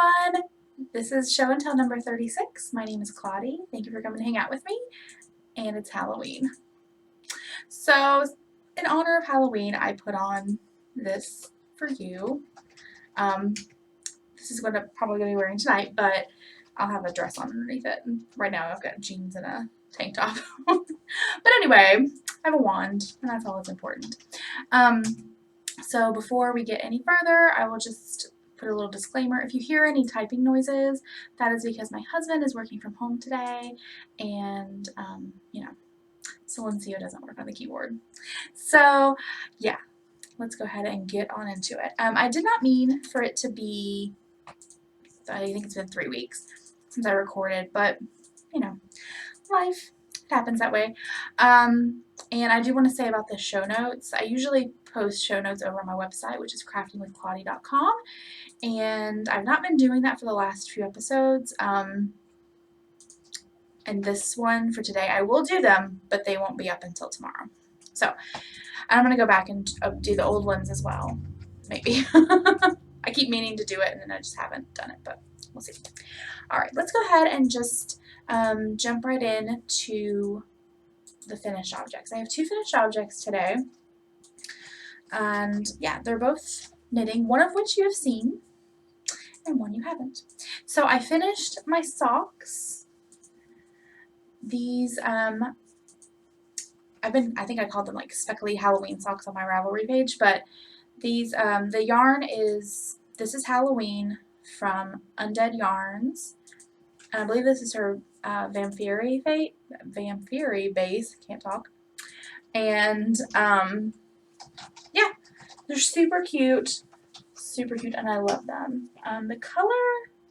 everyone! This is show and tell number 36. My name is Claudie. Thank you for coming to hang out with me. And it's Halloween. So, in honor of Halloween, I put on this for you. This is what I'm probably going to be wearing tonight, but I'll have a dress on underneath it. Right now I've got jeans and a tank top. But anyway, I have a wand, and that's all that's important. So before we get any further, I will just put a little disclaimer. If you hear any typing noises, that is because my husband is working from home today, and, you know, Silencio doesn't work on the keyboard. So, yeah, let's go ahead and get on into it. I did not mean for it to be, I think it's been 3 weeks since I recorded, but, you know, life happens that way. And I do want to say about the show notes, I usually post show notes over on my website, which is craftingwithclaudie.com, and I've not been doing that for the last few episodes. And this one for today, I will do them, but they won't be up until tomorrow. So I'm going to go back and do the old ones as well, maybe. I keep meaning to do it, and then I just haven't done it, but we'll see. All right, let's go ahead and just jump right in to the finished objects. I have 2 finished objects today, and yeah, they're both knitting, one of which you have seen and one you haven't. So I finished my socks. These I think I called them like speckly Halloween socks on my Ravelry page, but these the yarn is, this is Halloween from Undead Yarns, and I believe this is her Vampiri base, can't talk, and yeah, they're super cute, and I love them. The color,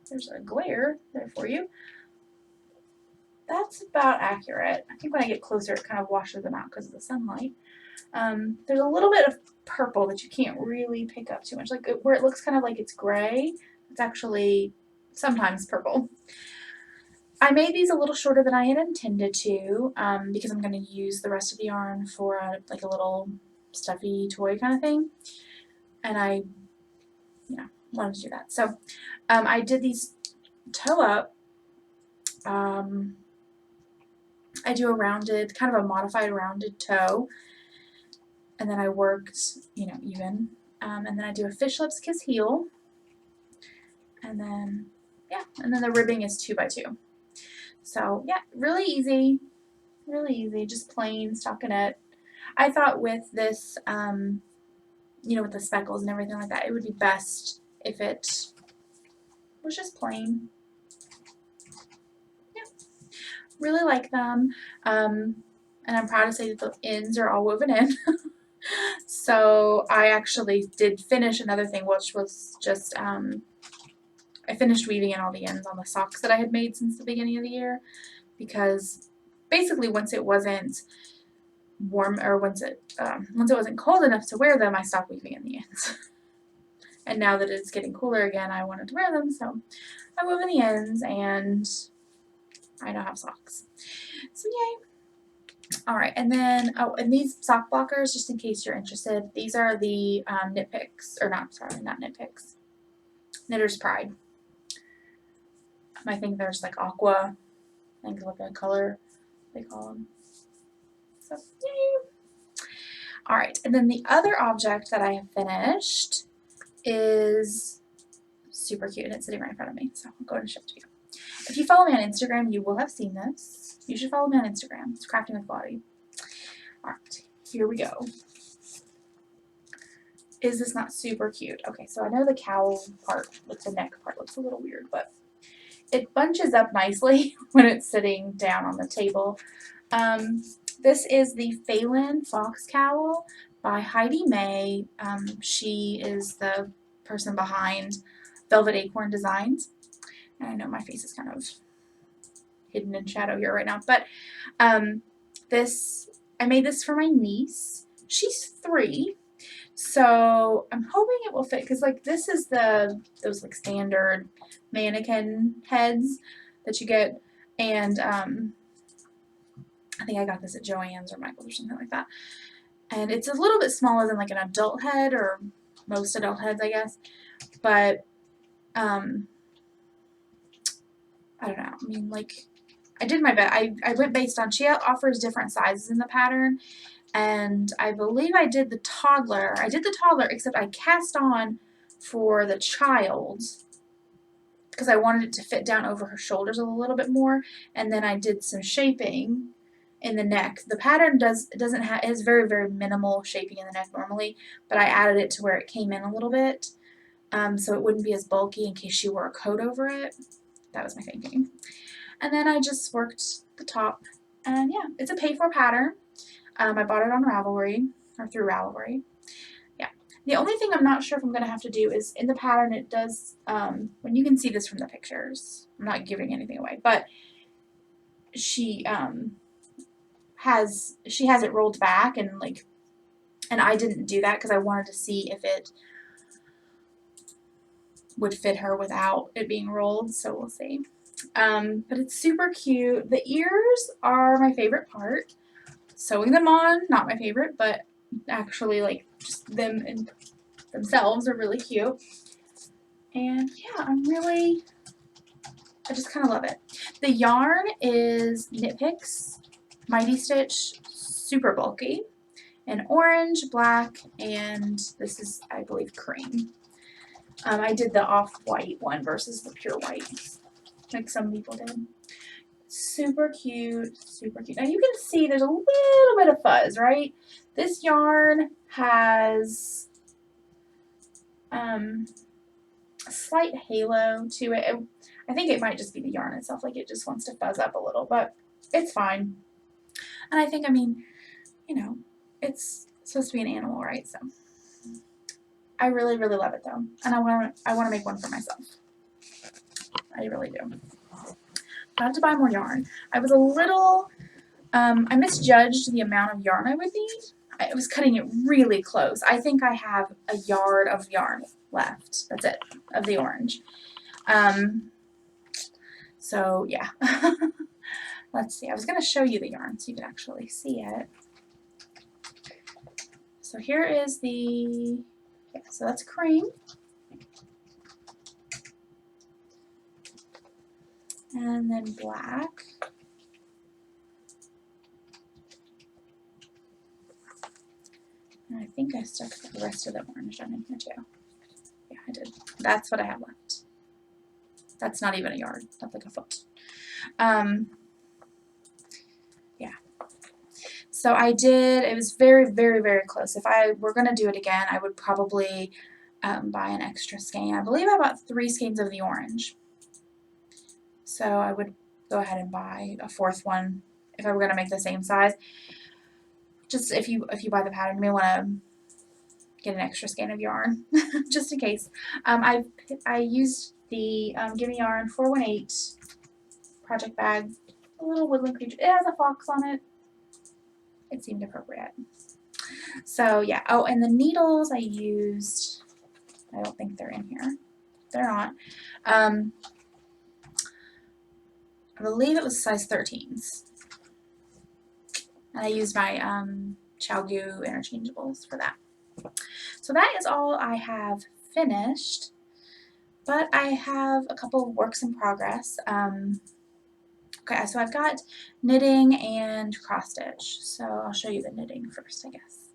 there's a glare there for you. That's about accurate. I think when I get closer it kind of washes them out because of the sunlight. There's a little bit of purple that you can't really pick up too much, like where it looks kind of like it's gray, it's actually sometimes purple. I made these a little shorter than I had intended to, because I'm going to use the rest of the yarn for like a little stuffy toy kind of thing, and I, you know, wanted to do that. So I did these toe up. I do a rounded, kind of a modified rounded toe, and then I worked, you know, even, and then I do a fish lips kiss heel, and then, yeah, and then the ribbing is 2 by 2. So yeah, really easy, just plain stockinette. I thought with this, you know, with the speckles and everything like that, it would be best if it was just plain. Yeah, really like them, and I'm proud to say that the ends are all woven in. So I actually did finish another thing, which was just, I finished weaving in all the ends on the socks that I had made since the beginning of the year, because basically once it wasn't warm, or once it wasn't cold enough to wear them, I stopped weaving in the ends. And now that it's getting cooler again, I wanted to wear them, so I wove in the ends, and I now have socks. So yay! All right, and then, oh, and these sock blockers, just in case you're interested, these are the Nibix, or not, sorry, not Nibix, Knitter's Pride. I think there's like aqua, I think like a color they call them. So, yay! All right, and then the other object that I have finished is super cute, and it's sitting right in front of me, so I'll go ahead and show it to you. If you follow me on Instagram, you will have seen this. You should follow me on Instagram. It's Crafting with Claudie. All right, here we go. Is this not super cute? Okay, so I know the cowl part, like the neck part, looks a little weird, but it bunches up nicely when it's sitting down on the table. This is the Failen Fox Cowl by Heidi May. She is the person behind Velvet Acorn Designs. And I know my face is kind of hidden in shadow here right now, but I made this for my niece. She's 3, so I'm hoping it will fit, because like this is those like standard mannequin heads that you get, and I think I got this at Joann's or Michael's or something like that, and it's a little bit smaller than like an adult head, or most adult heads, I guess, but I don't know, I mean, like, I did my best. I went based on, she offers different sizes in the pattern, and I believe I did the toddler. I did the toddler, except I cast on for the child because I wanted it to fit down over her shoulders a little bit more, and then I did some shaping in the neck. The pattern doesn't have, it has very, very minimal shaping in the neck normally, but I added it to where it came in a little bit, so it wouldn't be as bulky in case she wore a coat over it. That was my thinking. And then I just worked the top, and yeah, it's a pay-for pattern. I bought it on Ravelry, or through Ravelry. Yeah. The only thing I'm not sure if I'm going to have to do is in the pattern it does, when you can see this from the pictures, I'm not giving anything away, but she has it rolled back, and like, and I didn't do that because I wanted to see if it would fit her without it being rolled, so we'll see. But it's super cute. The ears are my favorite part. Sewing them on, not my favorite, but actually, like, just them in themselves are really cute. And yeah, I just kind of love it. The yarn is Nibix Mighty Stitch, super bulky, in orange, black, and this is, I believe, cream. I did the off-white one versus the pure white, like some people did. Super cute, super cute. Now you can see there's a little bit of fuzz, right? This yarn has a slight halo to it. I think it might just be the yarn itself, like it just wants to fuzz up a little, but it's fine. And I think, I mean, you know, it's supposed to be an animal, right? So I really, really love it though, and I want to make one for myself. I really do. I have to buy more yarn. I was a little, I misjudged the amount of yarn I would need. I was cutting it really close. I think I have a yard of yarn left. That's it, of the orange. So yeah. Let's see. I was going to show you the yarn so you can actually see it. So here is the, yeah, so that's cream. And then black. And I think I stuck the rest of the orange down in here too. Yeah, I did. That's what I have left. That's not even a yard. That's like a foot. Yeah. So I did, it was very, very, very close. If I were going to do it again, I would probably buy an extra skein. I believe I bought 3 skeins of the orange. So I would go ahead and buy a 4th one if I were going to make the same size. Just if you buy the pattern, you may want to get an extra skein of yarn just in case. I used the Gimme Yarn 418 project bag, a little woodland creature. It has a fox on it. It seemed appropriate. So yeah. Oh, and the needles I used, I don't think they're in here. They're not. I believe it was size 13s. And I used my ChowGoo interchangeables for that. So that is all I have finished, but I have a couple of works in progress. Okay, so I've got knitting and cross stitch. So I'll show you the knitting first, I guess.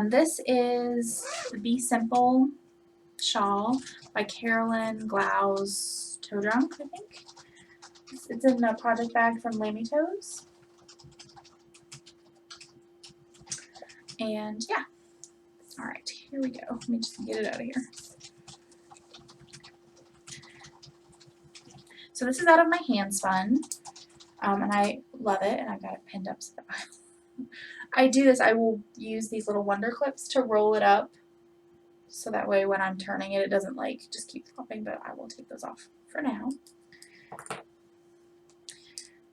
This is the Be Simple shawl by Carolyn Glau's Toe Drunk, I think. It's in a project bag from Lammy Toes. And yeah. Alright, here we go. Let me just get it out of here. So this is out of my hand spun, and I love it, and I've got it pinned up so that I do this. I will use these little wonder clips to roll it up, so that way when I'm turning it, it doesn't like just keep flopping, but I will take those off for now.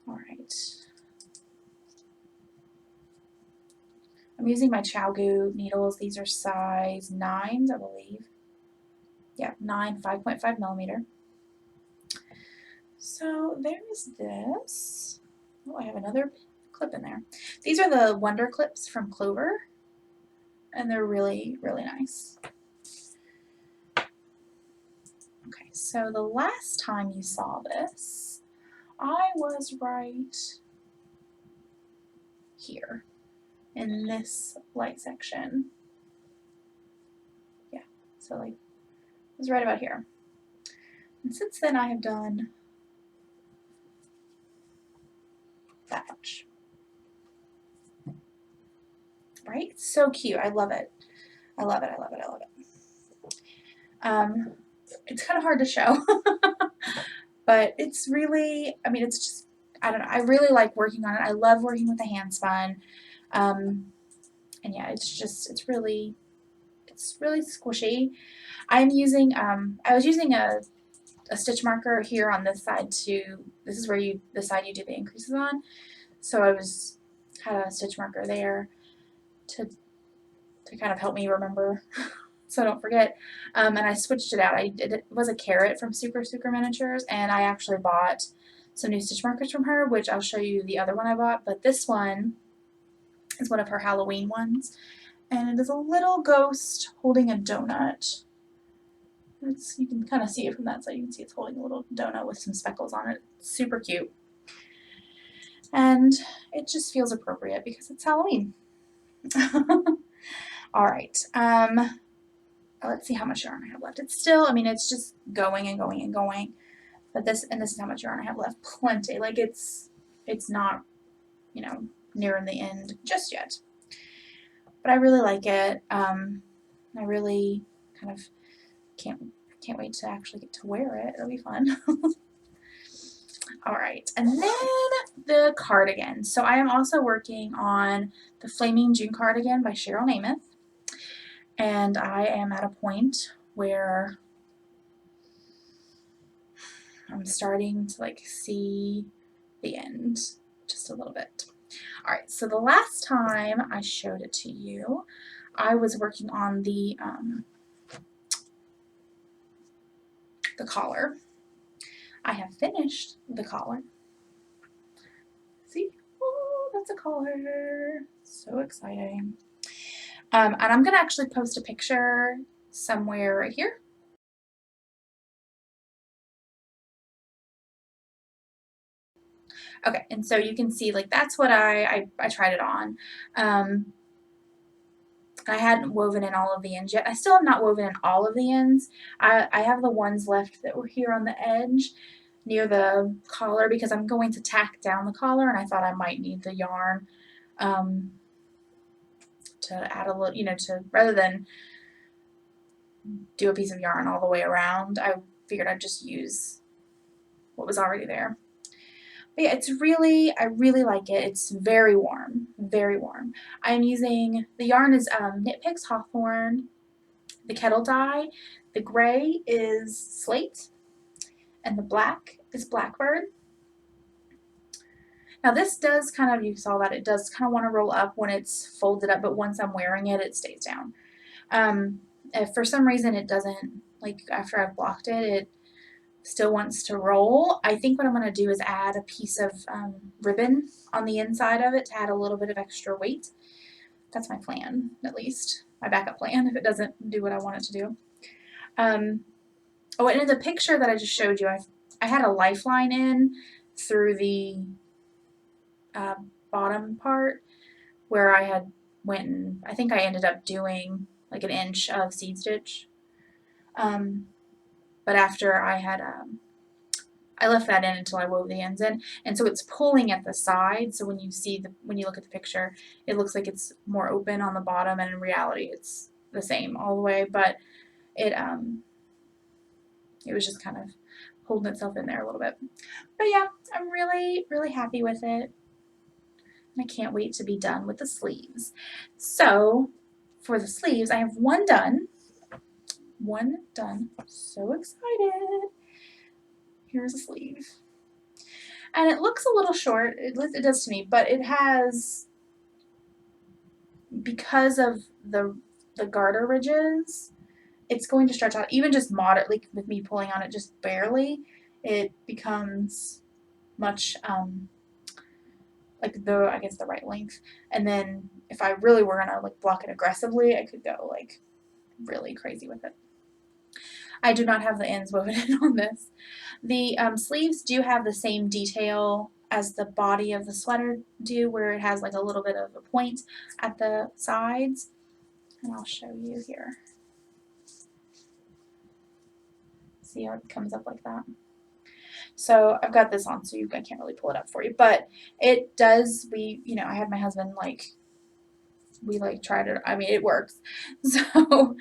Alright. I'm using my ChowGoo needles. These are size 9s, I believe. Yeah, 9, 5.5 millimeter. So there's this. Oh, I have another clip in there. These are the Wonder Clips from Clover, and they're really, really nice. Okay, so the last time you saw this, I was right here in this light section. Yeah, so like it was right about here. And since then I have done that much. Right? So cute. I love it. I love it. I love it. I love it. It's kind of hard to show, but it's really, I mean, it's just, I don't know. I really like working on it. I love working with the hand spun. And yeah, it's just, it's really squishy. I'm using, I was using a stitch marker here on this side too. This is where the side you do the increases on. So I had a stitch marker there to kind of help me remember so I don't forget. And I switched it out. It was a carrot from Super Miniatures, and I actually bought some new stitch markers from her, which I'll show you the other one I bought, but this one is one of her Halloween ones, and it is a little ghost holding a donut. You can kind of see it from that side. You can see it's holding a little donut with some speckles on it. It's super cute. And it just feels appropriate because it's Halloween. All right. Let's see how much yarn I have left. It's still, I mean, it's just going and going and going. But this is how much yarn I have left. Plenty. Like it's not, you know, nearing the end just yet. But I really like it. I really kind of can't wait to actually get to wear it. It'll be fun. All right, and then the cardigan. So I am also working on the Flaming June cardigan by Cheryl Namath. And I am at a point where I'm starting to like see the end just a little bit. All right, so the last time I showed it to you, I was working on the collar. I have finished the collar. See? Oh, that's a collar. So exciting. And I'm going to actually post a picture somewhere right here. Okay, and so you can see, like, that's what I tried it on. I hadn't woven in all of the ends yet. I still have not woven in all of the ends. I have the ones left that were here on the edge near the collar because I'm going to tack down the collar, and I thought I might need the yarn to add a little, you know, to rather than do a piece of yarn all the way around, I figured I'd just use what was already there. But yeah, I really like it. It's very warm, very warm. I'm using, the yarn is Nibix Hawthorne, the kettle dye. The gray is slate, and the black is blackbird. Now this does kind of, you saw that it does kind of want to roll up when it's folded up, but once I'm wearing it, it stays down. If for some reason it doesn't, like after I've blocked it, it still wants to roll, I think what I'm going to do is add a piece of ribbon on the inside of it to add a little bit of extra weight. That's my plan, at least. My backup plan if it doesn't do what I want it to do. Oh, and in the picture that I just showed you, I had a lifeline in through the bottom part where I had went and I think I ended up doing like an inch of seed stitch. But after I had I left that in until I wove the ends in, and so it's pulling at the side. So when you look at the picture, it looks like it's more open on the bottom, and in reality, it's the same all the way. But it was just kind of holding itself in there a little bit. But yeah, I'm really, really happy with it. And I can't wait to be done with the sleeves. So for the sleeves, I have one done. One done. So excited. Here's a sleeve. And it looks a little short, it does to me, but it has, because of the garter ridges, it's going to stretch out, even just moderately with me pulling on it just barely, it becomes much, like I guess the right length. And then if I really were gonna like block it aggressively, I could go like really crazy with it. I do not have the ends woven in on this. The sleeves do have the same detail as the body of the sweater do, where it has like a little bit of a point at the sides. And I'll show you here. See how it comes up like that? So I've got this on, so I can't really pull it up for you, but it does. I had my husband we tried it. I mean, it works. So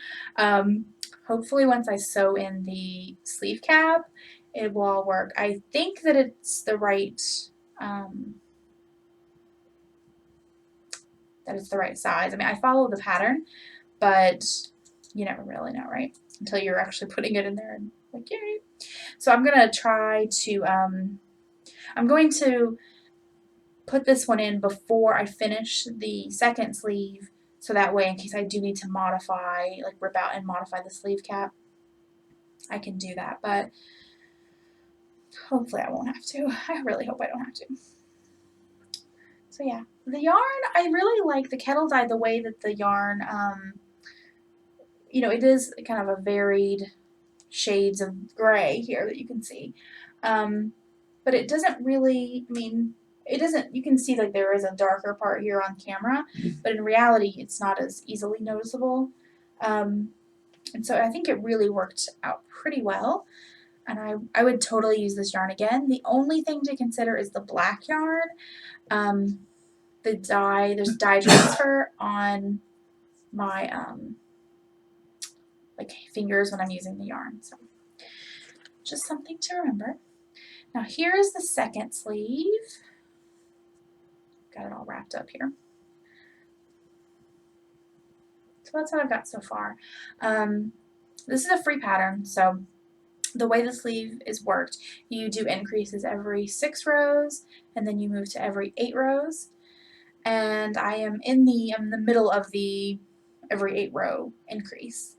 hopefully once I sew in the sleeve cap, it will all work. I think that it's the right size. I mean, I follow the pattern, but you never really know, right? Until you're actually putting it in there and like, yay. So I'm gonna try to I'm going to put this one in before I finish the second sleeve, so that way in case I do need to modify, like rip out and modify the sleeve cap, I can do that, but hopefully I won't have to. I really hope I don't have to. So yeah, the yarn, I really like the kettle dye, the way that the yarn, it is kind of a varied shades of gray here that you can see. But it doesn't really, you can see like there is a darker part here on camera, but in reality it's not as easily noticeable. And so I think it really worked out pretty well. And I would totally use this yarn again. The only thing to consider is the black yarn. The dye, there's dye transfer on my like fingers when I'm using the yarn. So just something to remember. Now here's the second sleeve. Got it all wrapped up here. So that's what I've got so far. This is a free pattern, so the way the sleeve is worked, you do increases every 6 rows, and then you move to every 8 rows. And I am in the middle of the every 8 row increase.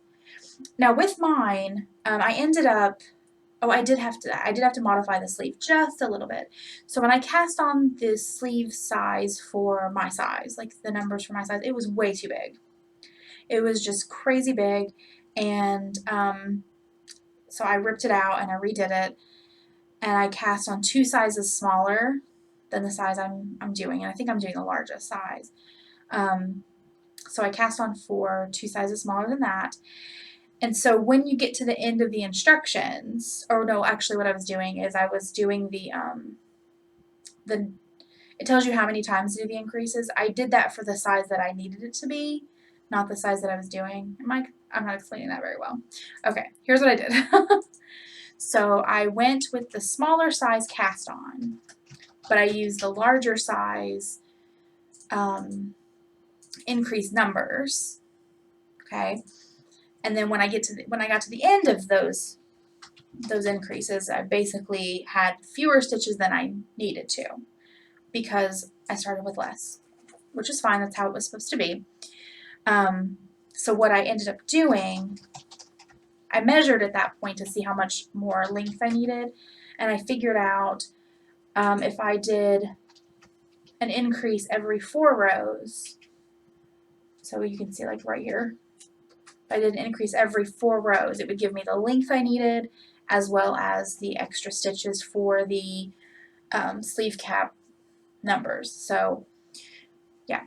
Now with mine, I ended up, I did have to modify the sleeve just a little bit. So when I cast on the sleeve size for my size, like the numbers for my size, it was way too big. It was just crazy big, and so I ripped it out and I redid it, and I cast on 2 sizes smaller than the size I'm doing, and I think I'm doing the largest size. So I cast on for 2 sizes smaller than that. And so when you get to the end of the instructions, or no, actually what I was doing is I was doing it tells you how many times to do the increases. I did that for the size that I needed it to be, not the size that I was doing. I'm not explaining that very well. Okay, here's what I did. So I went with the smaller size cast on, but I used the larger size increased numbers. Okay, and then when I got to the end of those increases, I basically had fewer stitches than I needed to, because I started with less, which is fine. That's how it was supposed to be. So what I ended up doing, I measured at that point to see how much more length I needed, and I figured out if I did an increase every 4 rows, so you can see like right here, if I did an increase every 4 rows, it would give me the length I needed as well as the extra stitches for the sleeve cap numbers. So yeah,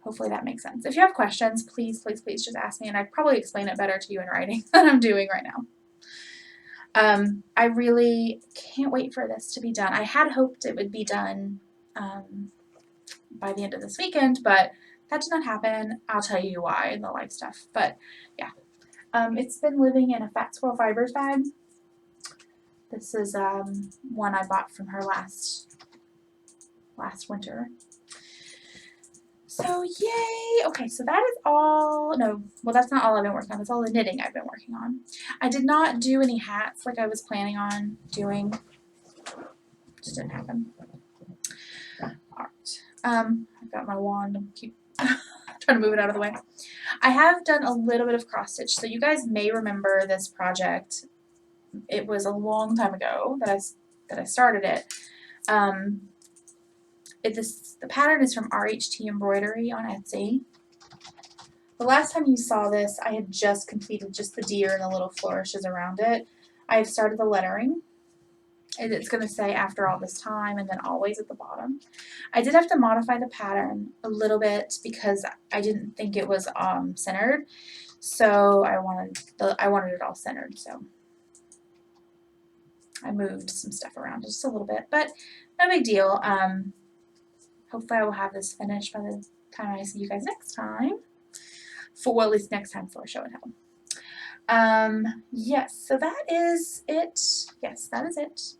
hopefully that makes sense. If you have questions, please, please, please just ask me, and I'd probably explain it better to you in writing than I'm doing right now. I really can't wait for this to be done. I had hoped it would be done by the end of this weekend, but that did not happen. I'll tell you why in the life stuff. But yeah, it's been living in a Fat Squirrel Fibers bag. This is one I bought from her last winter. So yay! Okay, so that is all. No, well, that's not all I've been working on. That's all the knitting I've been working on. I did not do any hats like I was planning on doing. Just didn't happen. Alright. I've got my wand. I'm keep trying to move it out of the way. I have done a little bit of cross stitch, so you guys may remember this project. It was a long time ago that I started it. The pattern is from RHT Embroidery on Etsy. The last time you saw this, I had just completed just the deer and the little flourishes around it. I've started the lettering, and it's going to say after all this time and then always at the bottom. I did have to modify the pattern a little bit because I didn't think it was centered, so I wanted it all centered, so I moved some stuff around just a little bit, but no big deal. Hopefully I will have this finished by the time I see you guys next time. Well, at least next time for show and tell. Yes, so that is it. Yes, that is it.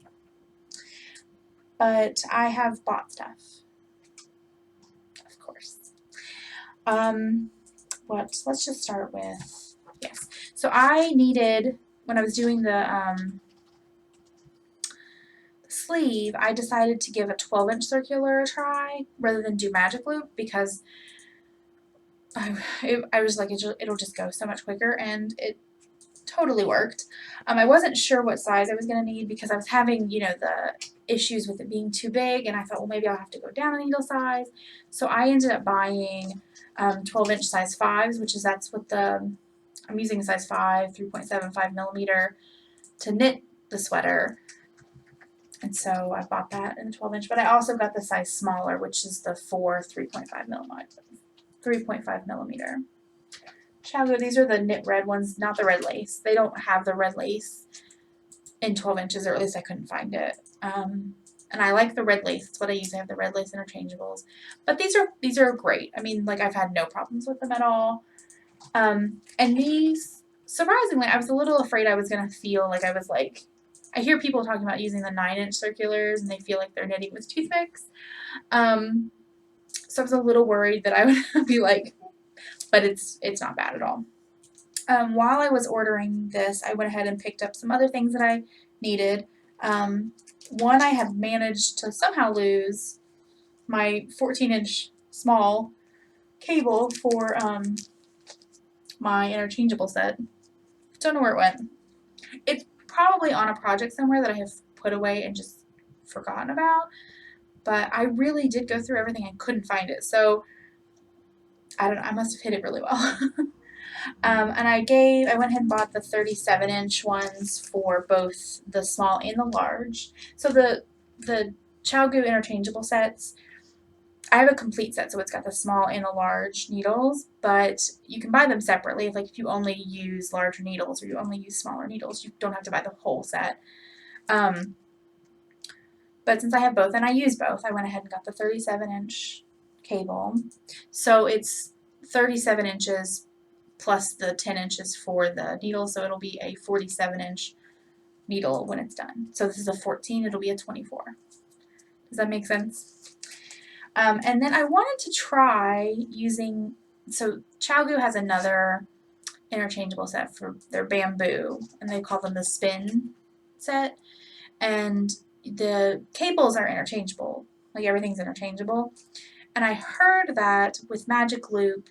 But I have bought stuff, of course. Let's just start with, yes. So I needed, when I was doing the sleeve, I decided to give a 12-inch circular a try rather than do magic loop because I was like, it'll just go so much quicker, and it totally worked. I wasn't sure what size I was going to need because I was having, you know, the issues with it being too big, and I thought, well, maybe I'll have to go down a needle size. So I ended up buying 12-inch size 5s, which is that's what I'm using size 5, 3.75 millimeter to knit the sweater. And so I bought that in the 12-inch, but I also got the size smaller, which is the 3.5 millimeter. Chalgo, these are the knit red ones, not the red lace. They don't have the red lace in 12 inches, or at least I couldn't find it. And I like the red lace. That's what I use. I have the red lace interchangeables. But these are great. I mean, like, I've had no problems with them at all. And these, surprisingly, I was a little afraid I was going to feel like I was like, I hear people talking about using the 9-inch circulars and they feel like they're knitting with toothpicks. So I was a little worried that I would be like, but it's not bad at all. While I was ordering this, I went ahead and picked up some other things that I needed. One, I had managed to somehow lose my 14-inch small cable for my interchangeable set. Don't know where it went. It's probably on a project somewhere that I have put away and just forgotten about, but I really did go through everything. I couldn't find it, so I don't know, I must have hid it really well. And I went ahead and bought the 37-inch ones for both the small and the large. So the Chalgo interchangeable sets, I have a complete set, so it's got the small and the large needles, but you can buy them separately. Like if you only use larger needles or you only use smaller needles, you don't have to buy the whole set. But since I have both and I use both, I went ahead and got the 37-inch cable. So it's 37 inches plus the 10 inches for the needle, so it'll be a 47-inch needle when it's done. So this is a 14, it'll be a 24. Does that make sense? And then I wanted to try using, so Chalgo has another interchangeable set for their bamboo, and they call them the spin set, and the cables are interchangeable, like everything's interchangeable. And I heard that with Magic Loop,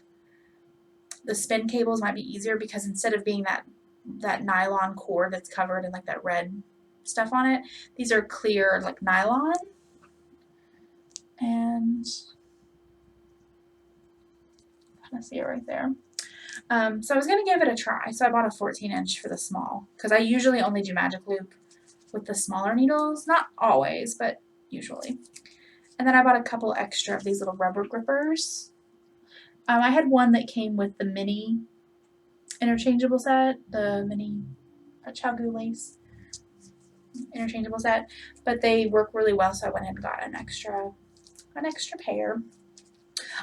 the spin cables might be easier because instead of being that nylon cord that's covered in like that red stuff on it, these are clear like nylon. And I kind of see it right there. So I was going to give it a try. So I bought a 14-inch for the small because I usually only do Magic Loop with the smaller needles. Not always, but usually. And then I bought a couple extra of these little rubber grippers. I had one that came with the mini interchangeable set, the mini Chalgo lace interchangeable set, but they work really well, so I went ahead and got an extra pair.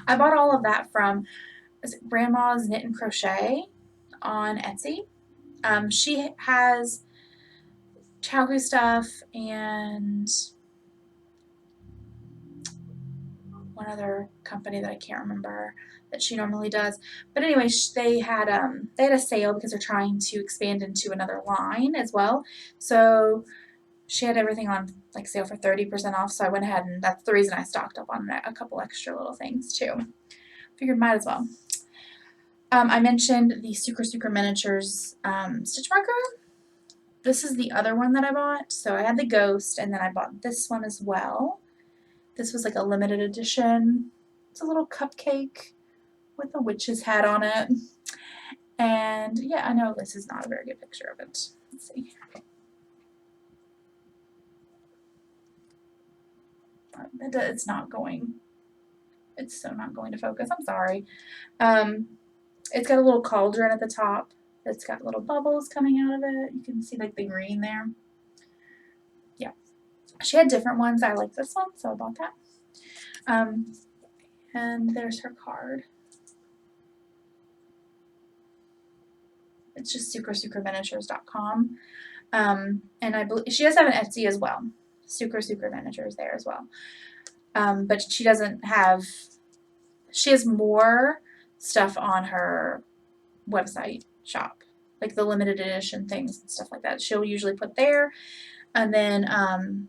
I bought all of that from Grandma's Knit and Crochet on Etsy. She has Chalgo stuff and one other company that I can't remember that she normally does. But anyway, they had a sale because they're trying to expand into another line as well. So she had everything on like sale for 30% off. So I went ahead and that's the reason I stocked up on a couple extra little things too. Figured might as well. I mentioned the Sucre Miniatures stitch marker. This is the other one that I bought. So I had the Ghost and then I bought this one as well. This was like a limited edition. It's a little cupcake with a witch's hat on it. And yeah, I know this is not a very good picture of it. Let's see. It's not going. It's so not going to focus. I'm sorry. It's got a little cauldron at the top. It's got little bubbles coming out of it. You can see like the green there. Yeah. She had different ones. I like this one, so I bought that. And there's her card. It's just sucreminiatures.com. And I believe she does have an Etsy as well. Sucre Miniatures there as well. But she doesn't have, she has more stuff on her website shop, like the limited edition things and stuff like that. She'll usually put there. And then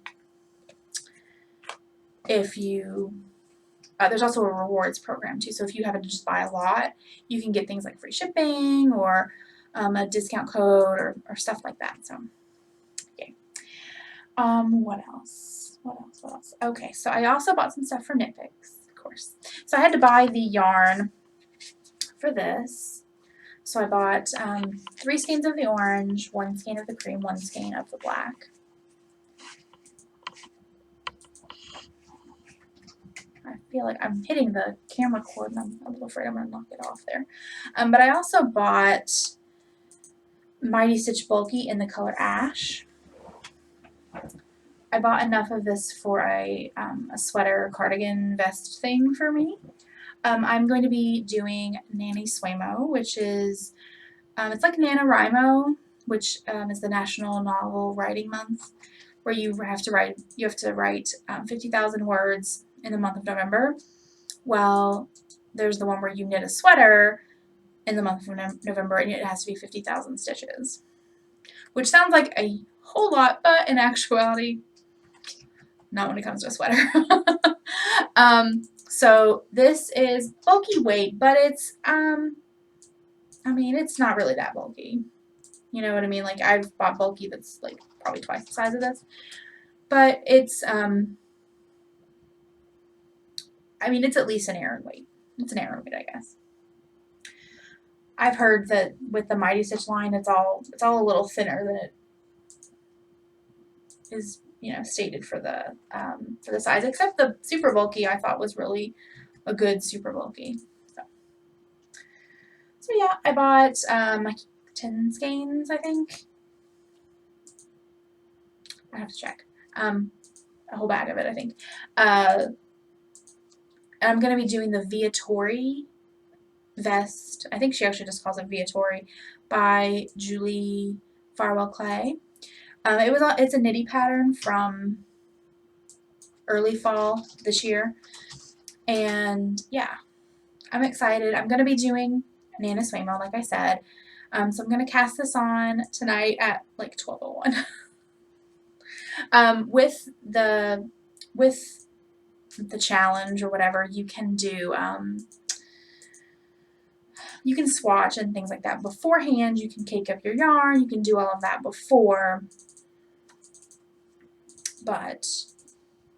if you, there's also a rewards program too. So if you happen to just buy a lot, you can get things like free shipping or a discount code or stuff like that. So, okay. What else? What else? Okay, so I also bought some stuff for Nibix, of course. So I had to buy the yarn for this. So I bought 3 skeins of the orange, 1 skein of the cream, 1 skein of the black. I feel like I'm hitting the camera cord and I'm a little afraid I'm going to knock it off there. But I also bought Mighty Stitch Bulky in the color Ash. I bought enough of this for a sweater cardigan vest thing for me. I'm going to be doing NaNoWriMo, which is, it's like NaNoWriMo, which is the National Novel Writing Month, where you have to write 50,000 words in the month of November. Well, there's the one where you knit a sweater in the month of November, and it has to be 50,000 stitches, which sounds like a whole lot, but in actuality, not when it comes to a sweater. So this is bulky weight, but it's, I mean, it's not really that bulky. You know what I mean? Like, I've bought bulky that's, like, probably twice the size of this. But it's, I mean, it's at least an Aran weight. It's an Aran weight, I guess. I've heard that with the Mighty Stitch line, it's all a little thinner than it is, you know, stated for the size. Except the super bulky, I thought was really a good super bulky. So yeah, I bought 10 skeins, I think. I have to check. A whole bag of it, I think. And I'm going to be doing the Viatori vest. I think she actually just calls it Viatori by Julie Farwell Clay. It's a nitty pattern from early fall this year. And yeah, I'm excited. I'm going to be doing NaNoWriMo, like I said. So I'm going to cast this on tonight at like 12:01. With the challenge or whatever, you can do, you can swatch and things like that beforehand. You can cake up your yarn. You can do all of that before. But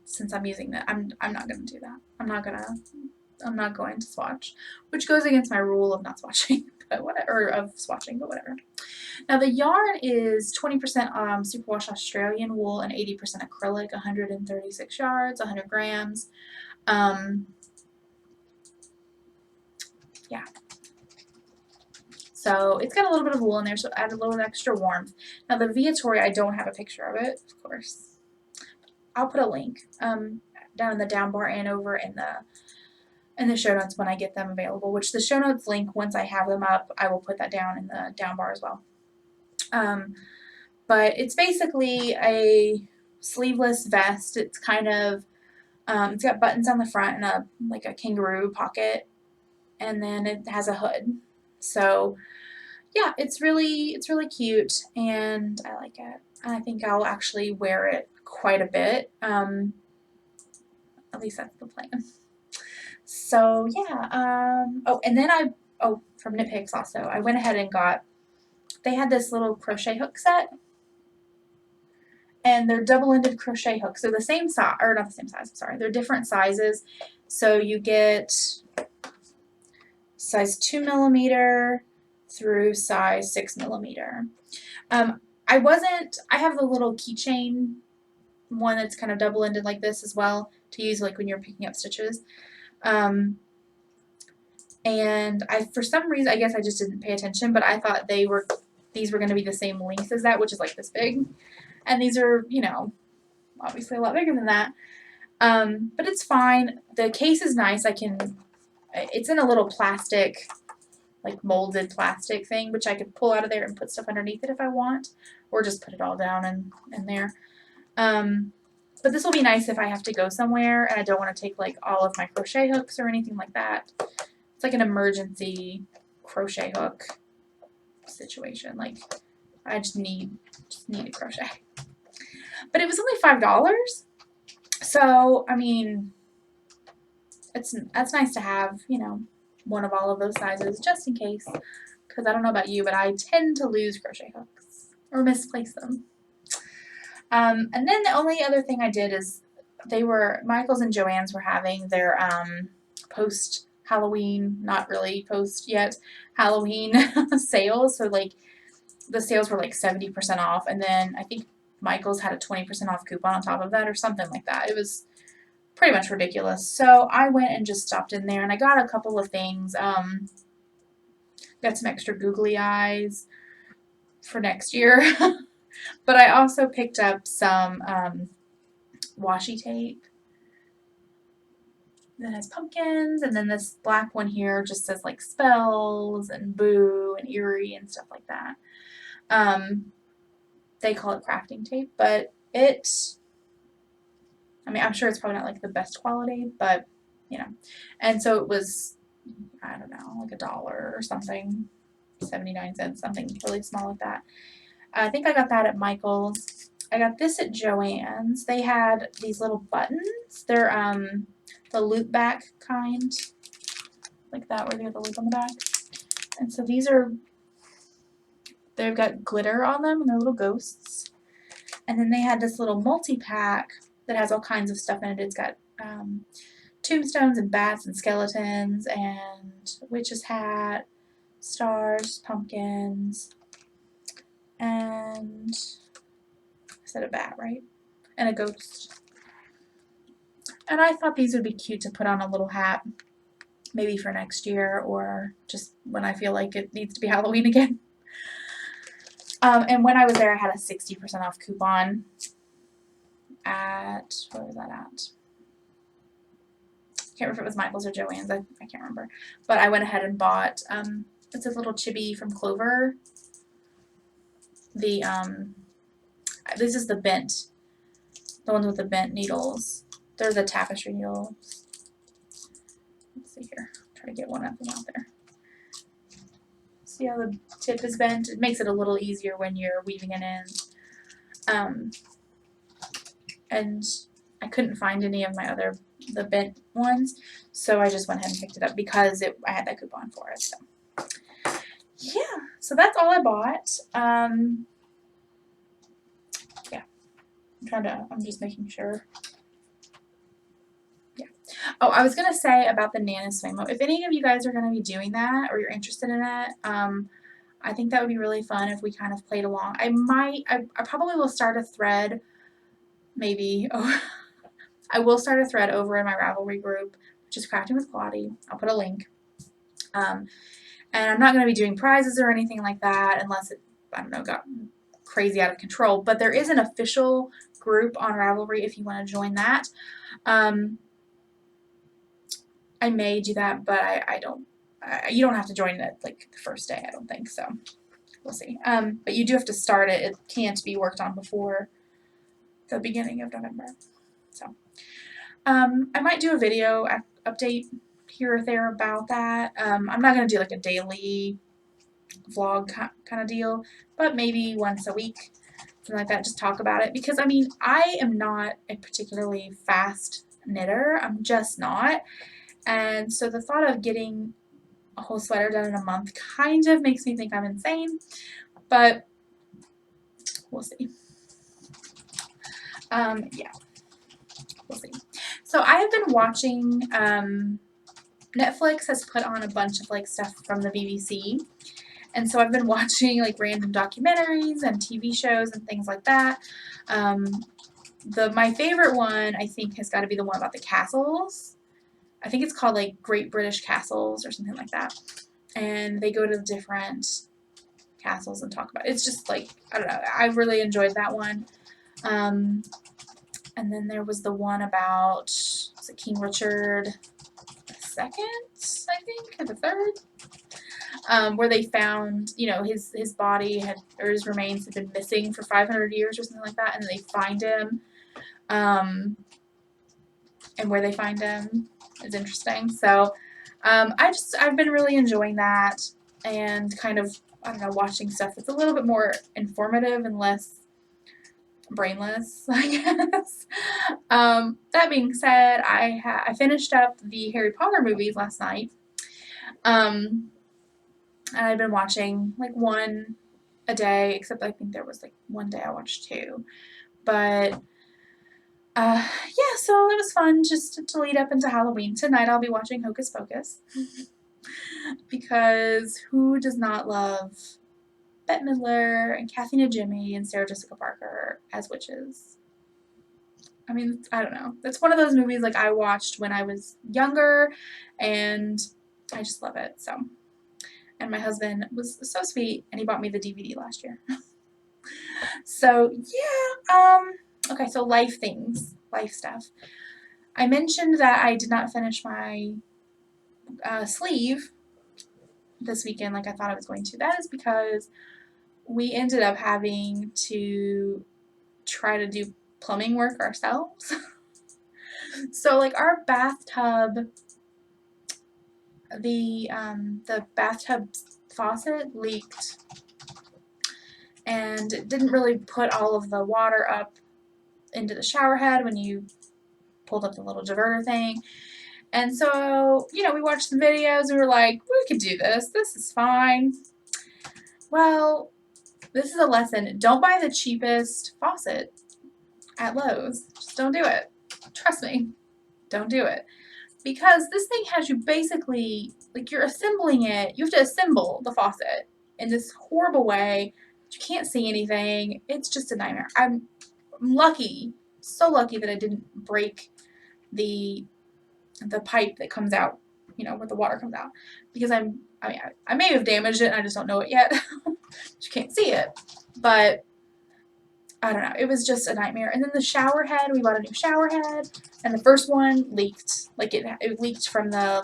since I'm using that, I'm not going to do that. I'm not going to swatch, which goes against my rule of not swatching, but whatever, or of swatching, but whatever. Now the yarn is 20% superwash Australian wool and 80% acrylic, 136 yards, 100 grams. Yeah. So it's got a little bit of wool in there, so add a little extra warmth. Now the Viatori, I don't have a picture of it, of course. I'll put a link down in the down bar and over in the show notes when I get them available, which the show notes link, once I have them up, I will put that down in the down bar as well. But it's basically a sleeveless vest. It's kind of, it's got buttons on the front and like a kangaroo pocket, and then it has a hood. So yeah, it's really cute, and I like it. I think I'll actually wear it quite a bit. At least that's the plan. So yeah, oh, and then from Nibix also, I went ahead and got, they had this little crochet hook set, and they're double-ended crochet hooks. They're the same size, or not the same size, I'm sorry, they're different sizes. So you get size 2mm through size 6mm. I have the little keychain one that's kind of double-ended like this as well to use like when you're picking up stitches. And for some reason, I guess I just didn't pay attention, but I thought these were going to be the same length as that, which is like this big. And these are, you know, obviously a lot bigger than that. But it's fine. The case is nice. It's in a little plastic, like molded plastic thing, which I could pull out of there and put stuff underneath it if I want, or just put it all down in there. But this will be nice if I have to go somewhere and I don't want to take like all of my crochet hooks or anything like that. It's like an emergency crochet hook situation. Like I just need a crochet. But it was only $5. So, I mean, that's nice to have, you know, one of all of those sizes just in case. Because I don't know about you, but I tend to lose crochet hooks or misplace them. And then the only other thing I did is Michael's and Joann's were having their post Halloween, not really post yet, Halloween sales. So like the sales were like 70% off, and then I think Michael's had a 20% off coupon on top of that or something like that. It was pretty much ridiculous. So I went and just stopped in there and I got a couple of things. Got some extra googly eyes for next year. But I also picked up some washi tape that has pumpkins, and then this black one here just says like spells and boo and eerie and stuff like that. They call it crafting tape, but I mean, I'm sure it's probably not like the best quality, but you know. And so it was, I don't know, like $1 or something, 79 cents, something really small like that. I think I got that at Michael's. I got this at Joann's. They had these little buttons. They're the loop back kind, like that, where they have the loop on the back. And so they've got glitter on them, and they're little ghosts. And then they had this little multi-pack that has all kinds of stuff in it. It's got tombstones and bats and skeletons and witch's hat, stars, pumpkins, and I said a bat, right? And a ghost. And I thought these would be cute to put on a little hat, maybe for next year or just when I feel like it needs to be Halloween again. And when I was there, I had a 60% off coupon at, where was that at? I can't remember if it was Michael's or Joann's. I can't remember. But I went ahead and bought, it's a little chibi from Clover. This is the ones with the bent needles. They're the tapestry needles. Let's see here. Try to get one of them out there. See how the tip is bent? It makes it a little easier when you're weaving it in. And I couldn't find any of the bent ones, so I just went ahead and picked it up because I had that coupon for it. So yeah, so that's all I bought. Yeah, I'm just making sure. Yeah. Oh, I was gonna say about the NaNoWriMo. If any of you guys are gonna be doing that or you're interested in it, I think that would be really fun if we kind of played along. I probably will start a thread, maybe. Oh, I will start a thread over in my Ravelry group, which is Crafting with Claudie. I'll put a link. And I'm not going to be doing prizes or anything like that unless it, I don't know, got crazy out of control. But there is an official group on Ravelry if you want to join that. I may do that, but I don't. You don't have to join it like the first day, I don't think, so we'll see. But you do have to start it. It can't be worked on before the beginning of November. So I might do a video update here or there about that. I'm not going to do like a daily vlog kind of deal, but maybe once a week, something like that, just talk about it. Because, I mean, I am not a particularly fast knitter. I'm just not. And so the thought of getting a whole sweater done in a month kind of makes me think I'm insane, but we'll see. Yeah, we'll see. So I have been watching Netflix has put on a bunch of like stuff from the BBC, and so I've been watching like random documentaries and TV shows and things like that. My favorite one I think has got to be the one about the castles. I think it's called like Great British Castles or something like that. And they go to different castles and talk about it. It's just like, I don't know, I really enjoyed that one. And then there was the one about, was it King Richard II, I think, or the third, where they found, you know, his body had, or his remains had been missing for 500 years or something like that, and they find him, and where they find him is interesting. So I've been really enjoying that, and kind of, I don't know, watching stuff that's a little bit more informative and less brainless, I guess. That being said, I finished up the Harry Potter movies last night, and I've been watching like one a day, except I think there was like one day I watched two, but yeah, so it was fun just to lead up into Halloween. Tonight I'll be watching Hocus Pocus, because who does not love Bette Midler and Kathy Najimy and Sarah Jessica Parker as witches? I mean, I don't know. It's one of those movies like I watched when I was younger, and I just love it. So, and my husband was so sweet, and he bought me the DVD last year. So yeah. Okay, so life things, life stuff. I mentioned that I did not finish my sleeve this weekend like I thought I was going to. That is because we ended up having to try to do plumbing work ourselves. So like our bathtub, the bathtub faucet leaked, and it didn't really put all of the water up into the shower head when you pulled up the little diverter thing. And so, you know, we watched some videos and we were like, we could do this. This is fine. Well, this is a lesson. Don't buy the cheapest faucet at Lowe's. Just don't do it. Trust me. Don't do it. Because this thing has you basically, like you're assembling it. You have to assemble the faucet in this horrible way. You can't see anything. It's just a nightmare. I'm lucky, so lucky that I didn't break the pipe that comes out, you know, where the water comes out, because I may have damaged it and I just don't know it yet. You can't see it, but I don't know. It was just a nightmare. And then the shower head, we bought a new shower head, and the first one leaked. Like it leaked from the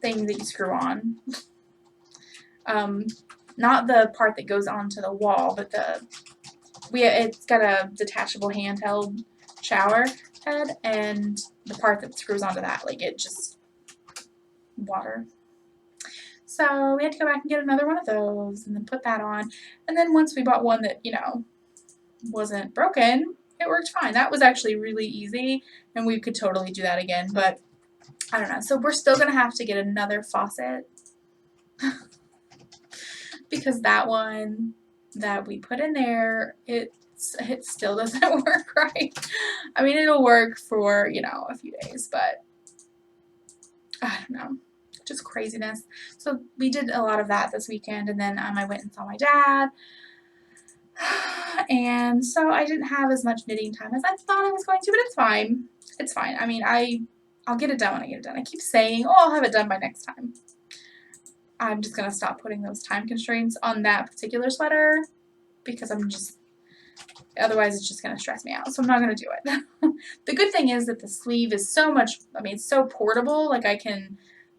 thing that you screw on. Not the part that goes onto the wall, but it's got a detachable handheld shower head, and the part that screws onto that, like it just water. So we had to go back and get another one of those and then put that on. And then once we bought one that, you know, wasn't broken, it worked fine. That was actually really easy, and we could totally do that again, but I don't know. So we're still going to have to get another faucet because that one that we put in there, it still doesn't work right. I mean, it'll work for, you know, a few days, but I don't know. Just craziness. So we did a lot of that this weekend, and then I went and saw my dad. And so I didn't have as much knitting time as I thought I was going to, but it's fine. It's fine. I mean, I'll get it done when I get it done. I keep saying, oh, I'll have it done by next time. I'm just going to stop putting those time constraints on that particular sweater, because otherwise it's just going to stress me out. So I'm not going to do it. The good thing is that the sleeve is so much, I mean, it's so portable. Like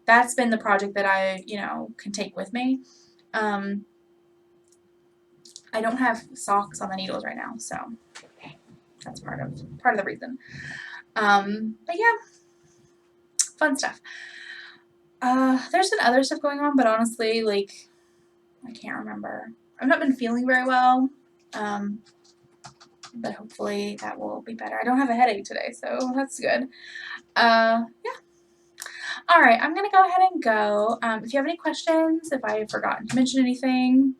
that's been the project that I, you know, can take with me. I don't have socks on the needles right now, so that's part of the reason. But yeah, fun stuff. There's been other stuff going on, but honestly, like, I can't remember. I've not been feeling very well, but hopefully that will be better. I don't have a headache today, so that's good. Yeah. All right, I'm going to go ahead and go. If you have any questions, if I have forgotten to mention anything,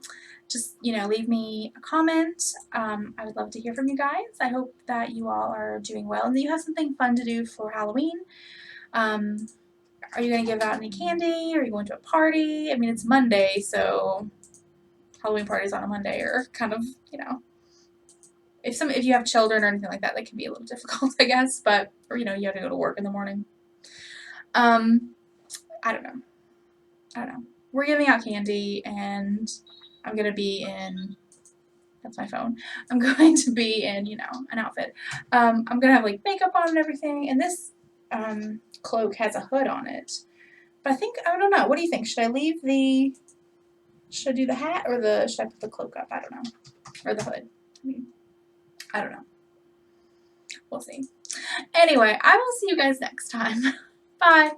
just, you know, leave me a comment. I would love to hear from you guys. I hope that you all are doing well and that you have something fun to do for Halloween. Are you going to give out any candy? Are you going to a party? I mean, it's Monday, so Halloween parties on a Monday are kind of, you know, if you have children or anything like that, that can be a little difficult, I guess, but, or, you know, you have to go to work in the morning. I don't know. We're giving out candy, and I'm going to be in, that's my phone, I'm going to be in, you know, an outfit. I'm going to have, like, makeup on and everything, and this cloak has a hood on it. But I don't know, what do you think? Should I do the hat, or should I put the cloak up? I don't know. Or the hood. I mean, I don't know. We'll see. Anyway, I will see you guys next time. Bye.